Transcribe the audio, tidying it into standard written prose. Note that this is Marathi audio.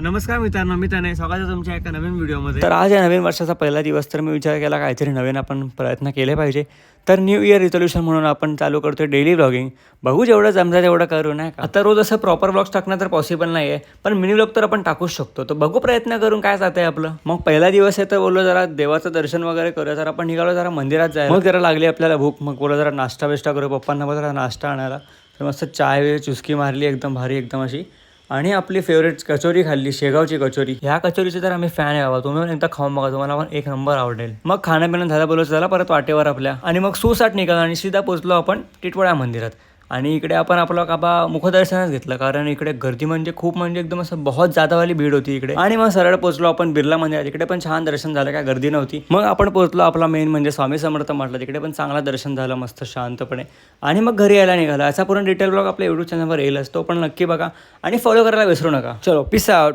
नमस्कार मित्रांनो, मी त्याने स्वागत आहे तुमच्या एका नवीन व्हिडिओमध्ये. तर आज या नवीन वर्षाचा पहिला दिवस, तर मी विचार केला काहीतरी नवीन आपण प्रयत्न केले पाहिजे. तर न्यू इयर रिझोल्यूशन म्हणून आपण चालू करतोय डेली व्लॉगिंग. बघू जेवढं जमतं तेवढं करू, नाही का. आता रोज असं प्रॉपर व्लॉग्स टाकणं तर पॉसिबल नाही आहे, पण मिनी व्लॉग तर आपण टाकूच शकतो. तर बघू प्रयत्न करून काय जातं आहे आपलं. मग पहिला दिवस आहे तर बोललो जरा देवाचं दर्शन वगैरे करूया. तर आपण निघालो जरा मंदिरात जायला. मग जरा लागली आपल्याला भूक. मग बोललो जरा नाश्ता बिष्टा करू. पप्पांना बोललो जरा नाश्ता आणायला. तर मस्त चाय चुस्की मारली एकदम भारी एकदम अशी. आणि आपली फेवरेट कचोरी खाल्ली, शेगावची कचोरी. ह्या कचोरीचे तर आम्ही फॅन आहे बाबा. तुम्ही पण एकदा खाऊन बघा, तुम्हाला पण एक नंबर आवडेल. मग खाण्यापिणं झालं, बोललो चला परत वाटेवर आपल्या. आणि मग सुसाट निघाला आणि सीधा पोचलो आपण टिटवाळा मंदिरात. आणि इकडे आपण आपलं काबा मुखदर्शनच घेतलं, कारण इकडे गर्दी म्हणजे खूप, म्हणजे एकदम असं बहुत जादावाली भीड होती इकडे. आणि मग सरळ पोचलो आपण बिर्ला मंदिरात. इकडे पण छान दर्शन झालं, काय गर्दी नव्हती. मग आपण पोचलो आपला मेन म्हणजे स्वामी समर्थ म्हटलं, तिकडे पण चांगला दर्शन झालं मस्त शांतपणे. आणि मग घरी यायला निघाला. असा पूर्ण डिटेल ब्लॉग आपल्या यूट्यूब चॅनलवर येईलच, तो पण नक्की बघा आणि फॉलो करायला विसरू नका. चलो, पीस आउट.